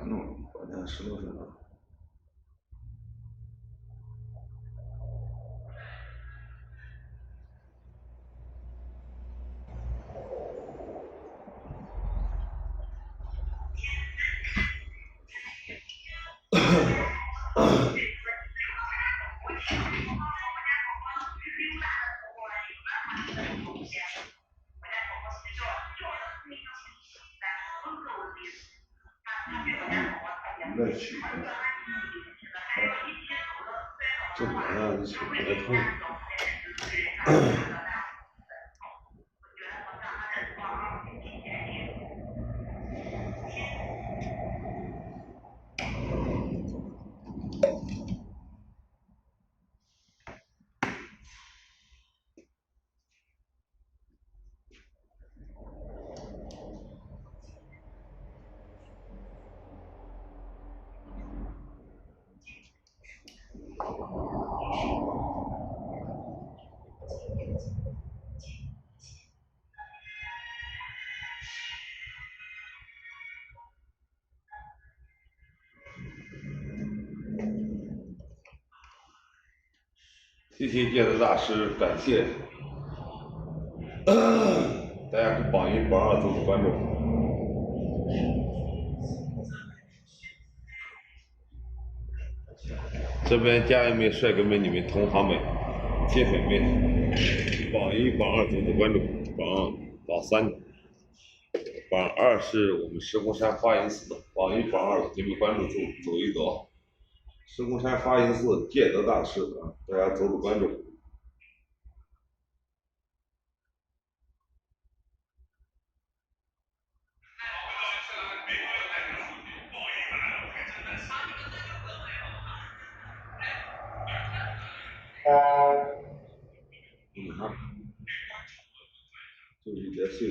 弄，关键16分钟。再取，这我呢是别痛。谢谢戒毒大师，感谢大家给榜1、榜2做出关注。这边家人们、帅哥们、你们同行们、铁粉们，榜1、榜2做出关注，榜3、榜2是我们石公山花音寺的，榜1、榜2你们关注走一走。石公山花音寺戒德大师啊，大家走走关注。就是一节碎。